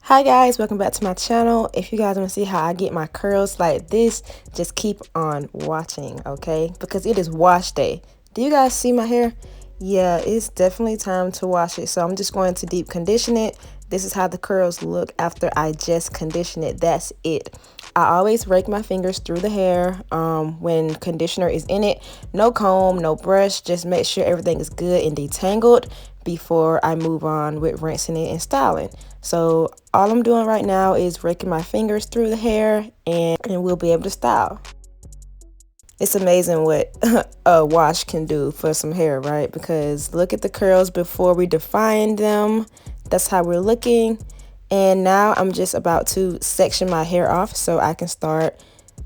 Hi guys, welcome back to my channel. If you guys want to see how I get my curls like this, just keep on watching, okay? Because it is wash day. Do you guys see my hair? Yeah, it's definitely time to wash it. So I'm just going to deep condition it. This is how the curls look after I just condition it. That's it. I always rake my fingers through the hair when conditioner is in it. No comb, no brush. Just make sure everything is good and detangled before I move on with rinsing it and styling. So all I'm doing right now is raking my fingers through the hair and we'll be able to style. It's amazing what a wash can do for some hair, right? Because look at the curls before we define them. That's how we're looking. And now I'm just about to section my hair off so I can start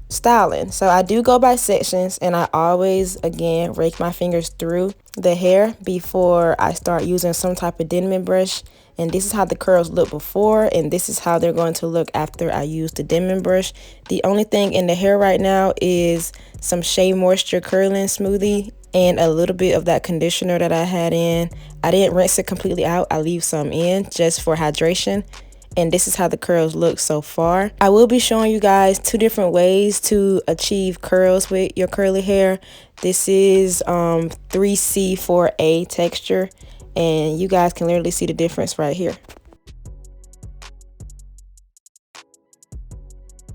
styling. So I do go by sections, and I always again rake my fingers through the hair before I start using some type of denman brush. And this is how the curls look before, and this is how they're going to look after I use the denman brush. The only thing in the hair right now is some Shea Moisture Curling Smoothie and a little bit of that conditioner that I had in. I didn't rinse it completely out. I leave some in just for hydration. And this is how the curls look so far. I will be showing you guys two different ways to achieve curls with your curly hair. This is 3C4A texture, and you guys can literally see the difference right here.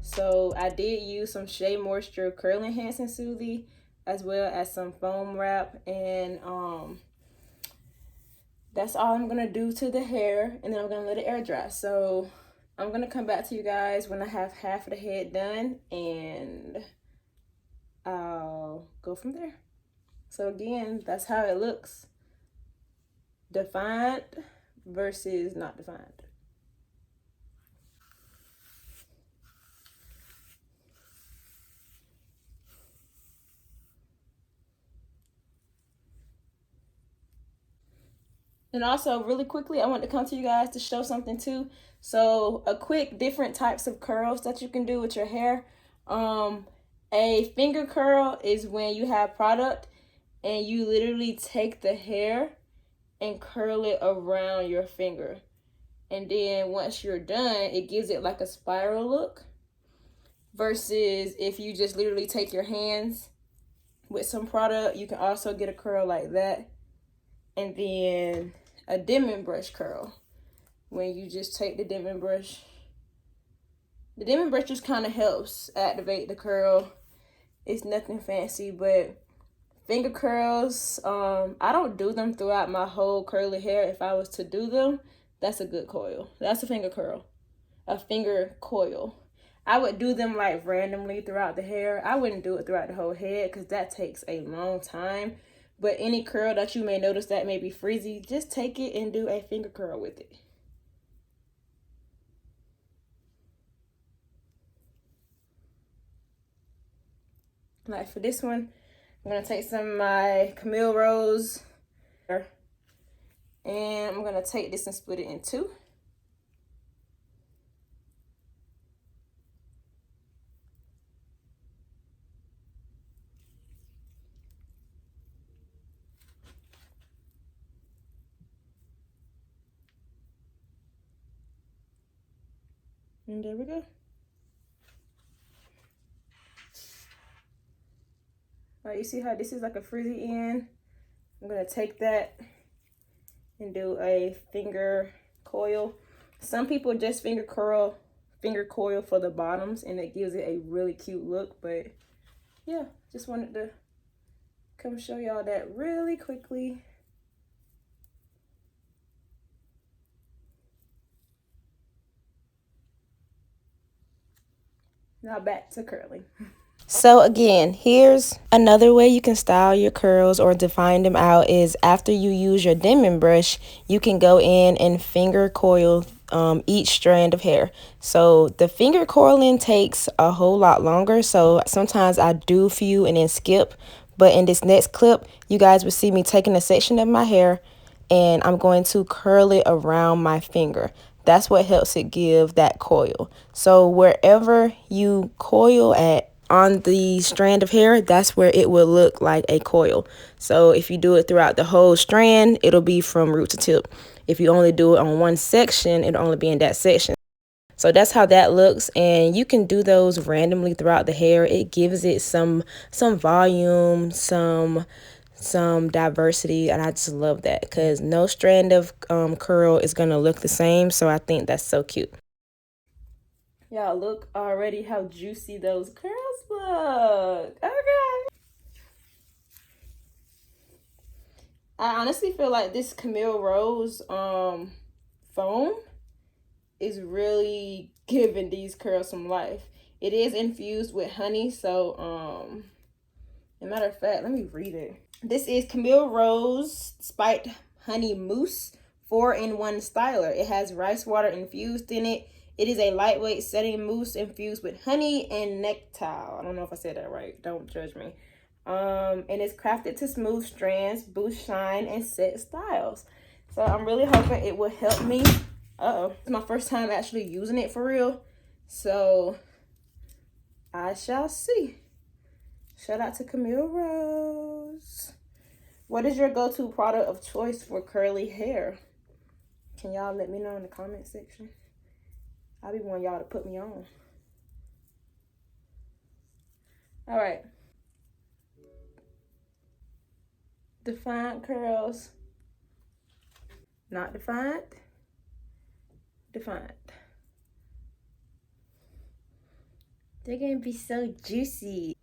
So I did use some Shea Moisture Curl Enhancing Smoothie as well as some foam wrap, and that's all I'm gonna do to the hair, and then I'm gonna let it air dry. So I'm gonna come back to you guys when I have half of the head done, and I'll go from there. So again, that's how it looks. Defined versus not defined. And also, really quickly, I want to come to you guys to show something too. So a quick different types of curls that you can do with your hair. A finger curl is when you have product and you literally take the hair and curl it around your finger. And then once you're done, it gives it like a spiral look. Versus if you just literally take your hands with some product, you can also get a curl like that. And then a denman brush curl, when you just take the denman brush. The denman brush just kind of helps activate the curl. It's nothing fancy, but finger curls, I don't do them throughout my whole curly hair. If I was to do them, that's a good coil. That's a finger curl, a finger coil. I would do them like randomly throughout the hair. I wouldn't do it throughout the whole head because that takes a long time. But any curl that you may notice that may be frizzy, just take it and do a finger curl with it. Like for this one, I'm going to take some of my Camille Rose, and I'm going to take this and split it in two. And there we go. All right, you see how this is like a frizzy end? I'm going to take that and do a finger coil. Some people just finger coil for the bottoms, and it gives it a really cute look. But yeah, just wanted to come show y'all that really quickly. Now back to curling. So again, here's another way you can style your curls or define them out is after you use your denman brush, you can go in and finger coil each strand of hair. So the finger coiling takes a whole lot longer, so sometimes I do few and then skip. But in this next clip, you guys will see me taking a section of my hair and I'm going to curl it around my finger. That's what helps it give that coil. So wherever you coil at on the strand of hair, that's where it will look like a coil. So if you do it throughout the whole strand, it'll be from root to tip. If you only do it on one section, it'll only be in that section. So that's how that looks, and you can do those randomly throughout the hair. It gives it some volume, some diversity, and I just love that because no strand of curl is gonna look the same. So I think that's so cute. Y'all look already how juicy those curls look. Okay. I honestly feel like this Camille Rose foam is really giving these curls some life. It is infused with honey, so as a matter of fact, let me read it. This is Camille Rose Spiked Honey Mousse 4-in-1 styler. It has rice water infused in it. It is a lightweight setting mousse infused with honey and nectar. I don't know if I said that right. Don't judge me. And it's crafted to smooth strands, boost shine, and set styles. So I'm really hoping it will help me. It's my first time actually using it for real. So I shall see. Shout out to Camille Rose. What is your go-to product of choice for curly hair? Can y'all let me know in the comment section? I'll be wanting y'all to put me on. All right. Defined curls. Not defined. Defined. They're gonna be so juicy.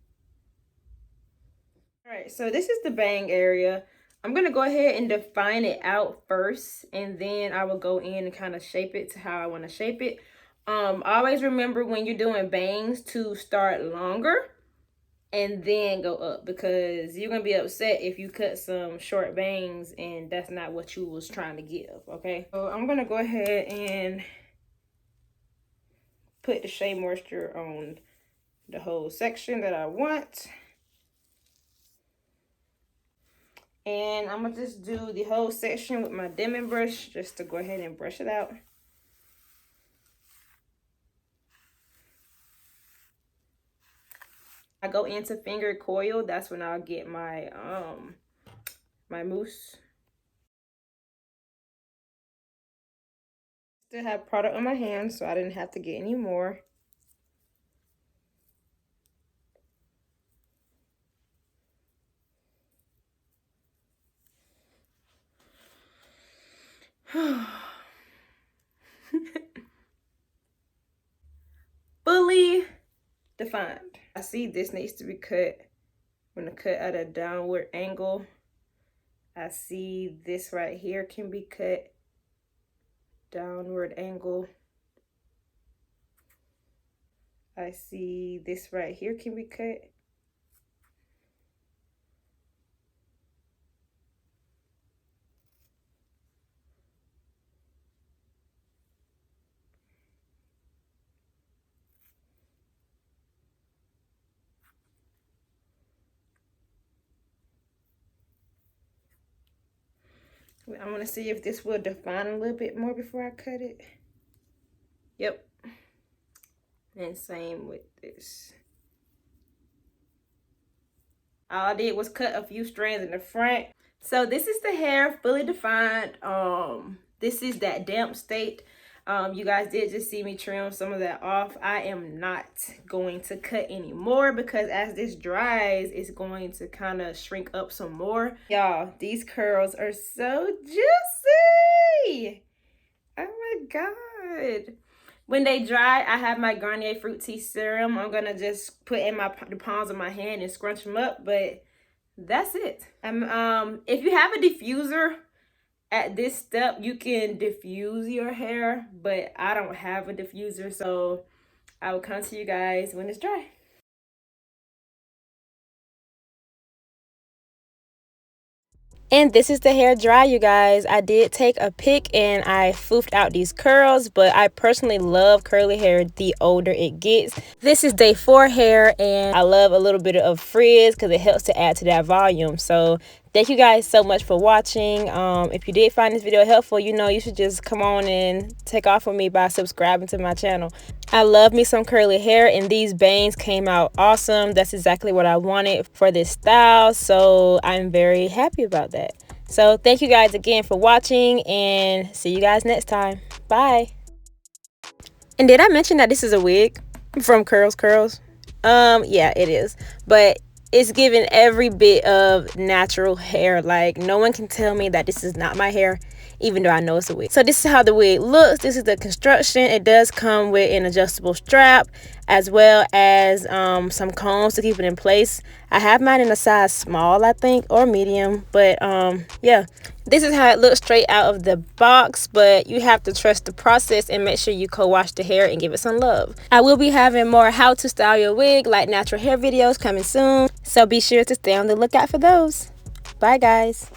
All right, so this is the bang area. I'm gonna go ahead and define it out first, and then I will go in and kind of shape it to how I want to shape it. Always remember when you're doing bangs to start longer and then go up, because you're gonna be upset if you cut some short bangs and that's not what you was trying to give. Okay, so I'm gonna go ahead and put the Shea Moisture on the whole section that I want. And I'm gonna just do the whole section with my denman brush just to go ahead and brush it out. I go into finger coil. That's when I'll get my my mousse. Still have product on my hands, so I didn't have to get any more. Fully defined. I see this needs to be cut. I'm gonna cut at a downward angle. I see this right here can be cut downward angle. I see this right here can be cut. I'm gonna see if this will define a little bit more before I cut it. Yep. And same with this. All I did was cut a few strands in the front. So this is the hair fully defined. This is that damp state. You guys did just see me trim some of that off. I am not going to cut anymore because as this dries, it's going to kind of shrink up some more. Y'all, these curls are so juicy. Oh my God. When they dry, I have my Garnier Fruit Tea Serum. I'm going to just put in the palms of my hand and scrunch them up, but that's it. If you have a diffuser at this step, you can diffuse your hair, but I don't have a diffuser, so I will come to you guys when it's dry. And this is the hair dry, you guys. I did take a pic and I foofed out these curls, but I personally love curly hair the older it gets. This is day 4 hair, and I love a little bit of frizz because it helps to add to that volume. So thank you guys so much for watching. If you did find this video helpful, you know you should just come on and take off with me by subscribing to my channel. I love me some curly hair, and these bangs came out awesome. That's exactly what I wanted for this style, so I'm very happy about that. So thank you guys again for watching, and see you guys next time. Bye. And did I mention that this is a wig from CurlsCurls? Yeah, it is. But it's giving every bit of natural hair. Like, no one can tell me that this is not my hair, even though I know it's a wig. So this is how the wig looks. This is the construction. It does come with an adjustable strap, as well as some combs to keep it in place. I have mine in a size small, I think, or medium. But yeah, this is how it looks straight out of the box, but you have to trust the process and make sure you co-wash the hair and give it some love. I will be having more how to style your wig, like natural hair videos, coming soon, so be sure to stay on the lookout for those. Bye guys.